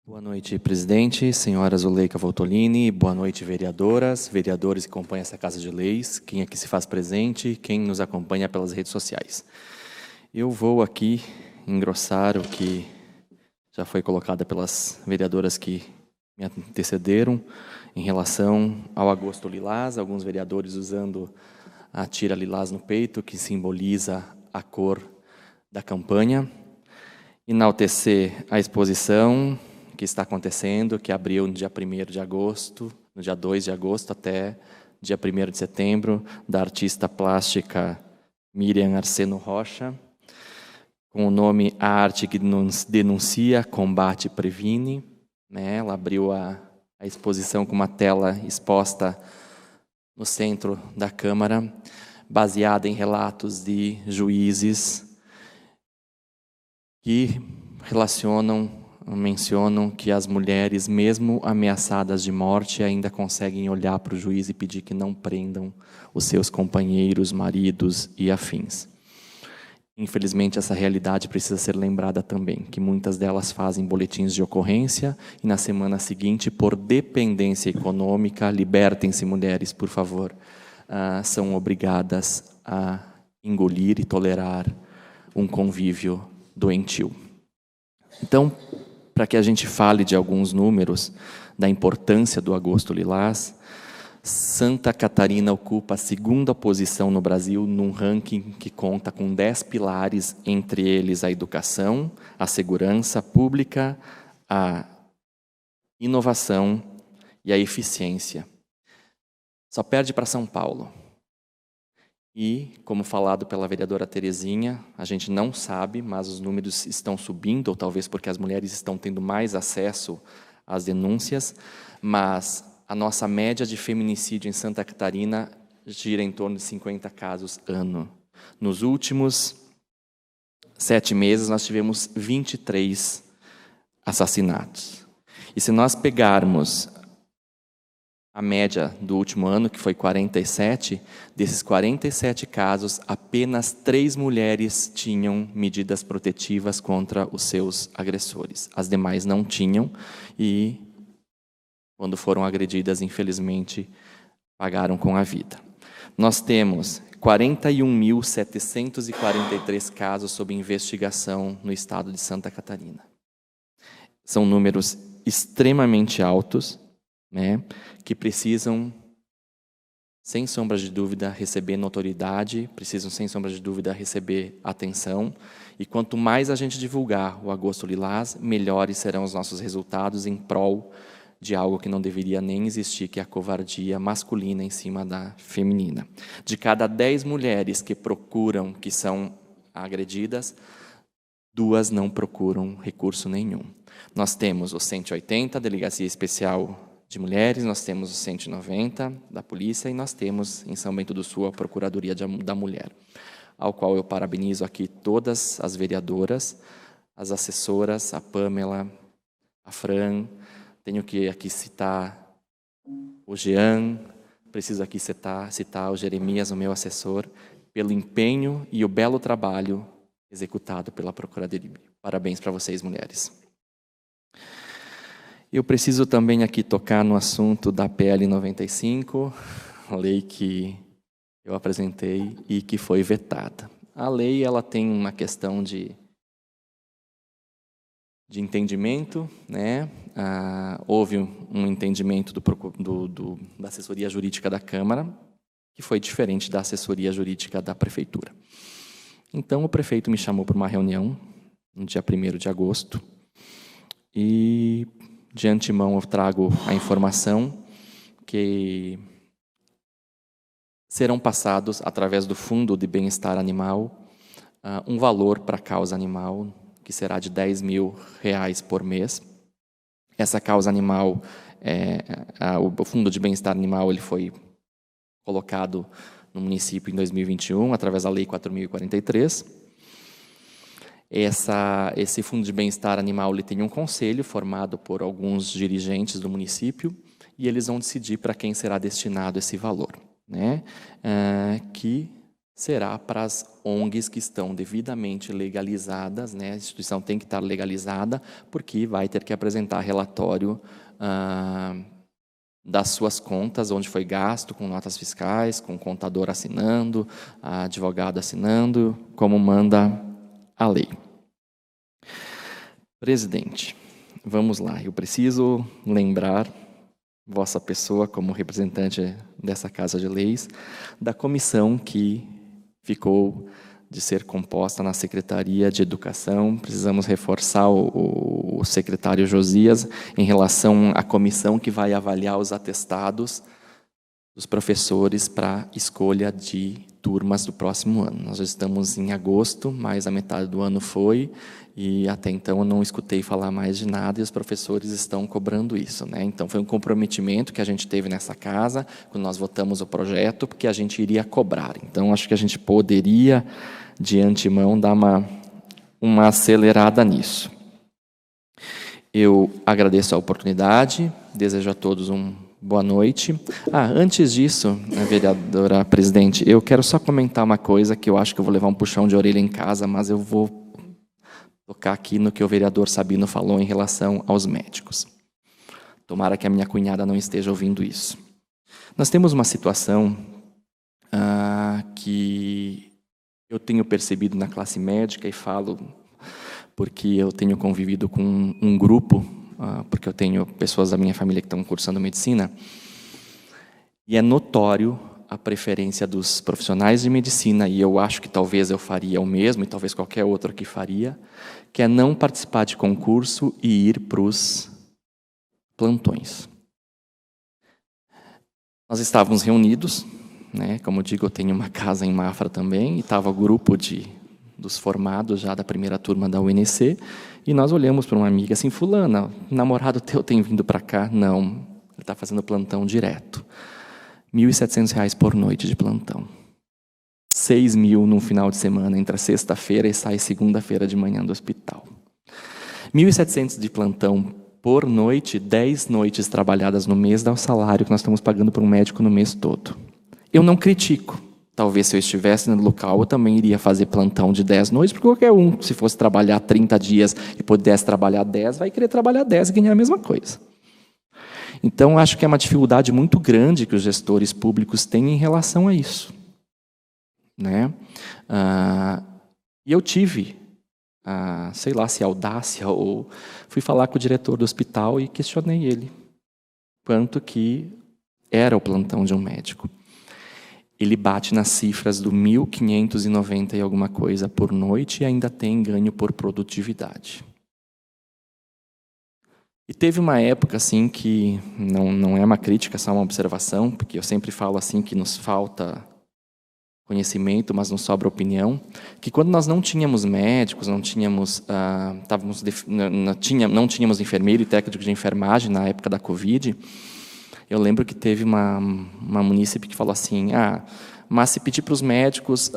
Boa noite, presidente, senhora Zuleika Voltolini, boa noite, vereadoras, vereadores que acompanham essa Casa de Leis, quem aqui se faz presente, quem nos acompanha pelas redes sociais. Eu vou aqui engrossar o que já foi colocado pelas vereadoras que me antecederam em relação ao agosto lilás, alguns vereadores usando a tira lilás no peito, que simboliza a cor da campanha, enaltecer a exposição que está acontecendo, que abriu no dia 1º de agosto, no dia 2 de agosto até dia 1º de setembro, da artista plástica Miriam Arseno Rocha, com o nome A Arte que Denuncia, Combate e Previne. Ela abriu a exposição com uma tela exposta no centro da Câmara, baseada em relatos de juízes que mencionam que as mulheres, mesmo ameaçadas de morte, ainda conseguem olhar para o juiz e pedir que não prendam os seus companheiros, maridos e afins. Infelizmente, essa realidade precisa ser lembrada também, que muitas delas fazem boletins de ocorrência e na semana seguinte, por dependência econômica, libertem-se mulheres, por favor, são obrigadas a engolir e tolerar um convívio doentio. Então, para que a gente fale de alguns números da importância do agosto lilás, Santa Catarina ocupa a 2ª posição no Brasil num ranking que conta com 10 pilares, entre eles a educação, a segurança pública, a inovação e a eficiência. Só perde para São Paulo. E, como falado pela vereadora Terezinha, a gente não sabe, mas os números estão subindo, ou talvez porque as mulheres estão tendo mais acesso às denúncias, mas a nossa média de feminicídio em Santa Catarina gira em torno de 50 casos ano. Nos últimos 7 meses, nós tivemos 23 assassinatos. E se nós pegarmos a média do último ano, que foi 47, desses 47 casos, apenas 3 mulheres tinham medidas protetivas contra os seus agressores. As demais não tinham e, quando foram agredidas, infelizmente, pagaram com a vida. Nós temos 41.743 casos sob investigação no estado de Santa Catarina. São números extremamente altos, que precisam, sem sombra de dúvida, receber notoriedade, precisam, sem sombra de dúvida, receber atenção. E quanto mais a gente divulgar o Agosto Lilás, melhores serão os nossos resultados em prol de algo que não deveria nem existir, que é a covardia masculina em cima da feminina. De cada 10 mulheres que procuram, que são agredidas, 2 não procuram recurso nenhum. Nós temos o 180, Delegacia Especial de Mulheres, nós temos o 190 da Polícia e nós temos em São Bento do Sul a Procuradoria da Mulher, ao qual eu parabenizo aqui todas as vereadoras, as assessoras, a Pâmela, a Fran, tenho que aqui citar o Jean, preciso aqui citar o Jeremias, o meu assessor, pelo empenho e o belo trabalho executado pela Procuradoria. Parabéns para vocês, mulheres. Eu preciso também aqui tocar no assunto da PL 95, a lei que eu apresentei e que foi vetada. A lei ela tem uma questão de entendimento, houve um entendimento da assessoria jurídica da Câmara, que foi diferente da assessoria jurídica da Prefeitura. Então, o prefeito me chamou para uma reunião, no dia 1º de agosto, e de antemão eu trago a informação que serão passados, através do Fundo de Bem-Estar Animal, um valor para a causa animal, que será de R$10.000 por mês. Essa causa animal, o Fundo de Bem-Estar Animal, ele foi colocado no município em 2021, através da Lei 4.043. Esse Fundo de Bem-Estar Animal ele tem um conselho formado por alguns dirigentes do município e eles vão decidir para quem será destinado esse valor, que será para as ONGs que estão devidamente legalizadas, né? A instituição tem que estar legalizada, porque vai ter que apresentar relatório das suas contas, onde foi gasto, com notas fiscais, com contador assinando, advogado assinando, como manda a lei. Presidente, vamos lá, eu preciso lembrar vossa pessoa como representante dessa Casa de Leis, da comissão que ficou de ser composta na Secretaria de Educação. Precisamos reforçar o secretário Josias em relação à comissão que vai avaliar os atestados dos professores para escolha de turmas do próximo ano. Nós já estamos em agosto, mas a metade do ano foi, e até então eu não escutei falar mais de nada, e os professores estão cobrando isso, né? Então foi um comprometimento que a gente teve nessa casa, quando nós votamos o projeto, porque a gente iria cobrar. Então acho que a gente poderia, de antemão, dar uma acelerada nisso. Eu agradeço a oportunidade, desejo a todos boa noite. Antes disso, vereadora presidente, eu quero só comentar uma coisa que eu acho que eu vou levar um puxão de orelha em casa, mas eu vou tocar aqui no que o vereador Sabino falou em relação aos médicos. Tomara que a minha cunhada não esteja ouvindo isso. Nós temos uma situação que eu tenho percebido na classe médica, e falo porque eu tenho convivido com um grupo, porque eu tenho pessoas da minha família que estão cursando medicina, e é notório a preferência dos profissionais de medicina, e eu acho que talvez eu faria o mesmo, e talvez qualquer outro aqui faria, que é não participar de concurso e ir para os plantões. Nós estávamos reunidos, né? Como eu digo, eu tenho uma casa em Mafra também, e estava o grupo dos formados já da primeira turma da UNC, e nós olhamos para uma amiga assim: fulana, o namorado teu tem vindo para cá? Não, ele está fazendo plantão direto. R$ 1.700 por noite de plantão. 6.000 no final de semana, entre a sexta-feira e sai segunda-feira de manhã do hospital. 1.700 de plantão por noite, 10 noites trabalhadas no mês, dá o salário que nós estamos pagando para um médico no mês todo. Eu não critico. Talvez se eu estivesse no local, eu também iria fazer plantão de 10 noites, porque qualquer um, se fosse trabalhar 30 dias e pudesse trabalhar 10, vai querer trabalhar 10 e ganhar a mesma coisa. Então, acho que é uma dificuldade muito grande que os gestores públicos têm em relação a isso, né? E eu tive, sei lá se audácia, ou fui falar com o diretor do hospital e questionei ele quanto que era o plantão de um médico. Ele bate nas cifras do 1.590 e alguma coisa por noite e ainda tem ganho por produtividade. E teve uma época assim que, não é uma crítica, é só uma observação, porque eu sempre falo assim que nos falta conhecimento, mas não sobra opinião, que quando nós não tínhamos médicos, não tínhamos enfermeiro e técnico de enfermagem na época da Covid, eu lembro que teve uma munícipe que falou assim: mas se pedir para os médicos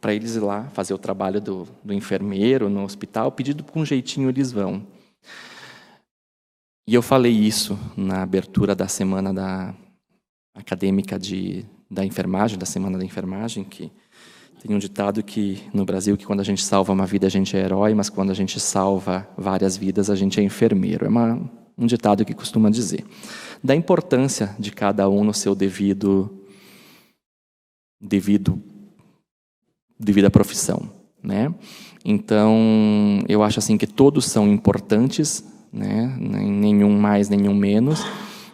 para eles ir lá fazer o trabalho do enfermeiro no hospital, pedido com um jeitinho eles vão. E eu falei isso na abertura da semana acadêmica da enfermagem, da Semana da Enfermagem, que tem um ditado que no Brasil, que quando a gente salva uma vida a gente é herói, mas quando a gente salva várias vidas a gente é enfermeiro. É um ditado que costuma dizer. Da importância de cada um no seu devida profissão, né? Então, eu acho assim que todos são importantes, né? Nenhum mais, nenhum menos,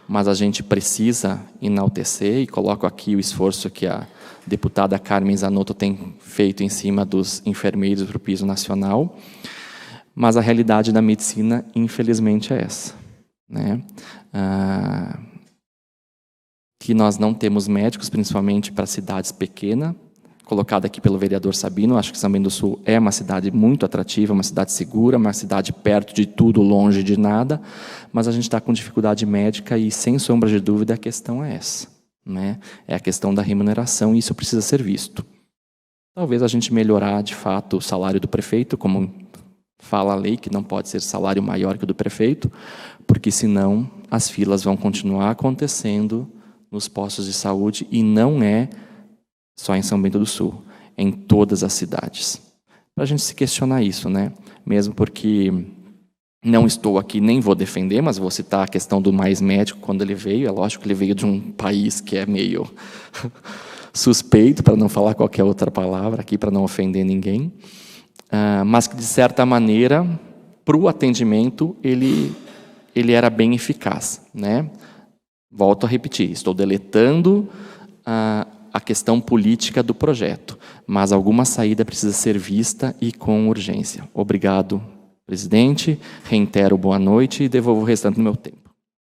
mas a gente precisa enaltecer, e coloco aqui o esforço que a deputada Carmen Zanotto tem feito em cima dos enfermeiros para o piso nacional, mas a realidade da medicina, infelizmente, é essa, né? Que nós não temos médicos, principalmente para cidades pequenas, colocada aqui pelo vereador Sabino. Acho que São Bento do Sul é uma cidade muito atrativa, uma cidade segura, uma cidade perto de tudo, longe de nada, mas a gente está com dificuldade médica e, sem sombra de dúvida, a questão é essa, né? É a questão da remuneração, e isso precisa ser visto. Talvez a gente melhorar, de fato, o salário do prefeito, como fala a lei, que não pode ser salário maior que o do prefeito, porque senão as filas vão continuar acontecendo nos postos de saúde, e não é só em São Bento do Sul, em todas as cidades. Para a gente se questionar isso, né? Mesmo porque não estou aqui, nem vou defender, mas vou citar a questão do Mais Médico quando ele veio. É lógico que ele veio de um país que é meio suspeito, para não falar qualquer outra palavra aqui, para não ofender ninguém, mas que, de certa maneira, para o atendimento, ele era bem eficaz, né? Volto a repetir, estou deletando a questão política do projeto, mas alguma saída precisa ser vista e com urgência. Obrigado, presidente. Reitero boa noite e devolvo o restante do meu tempo.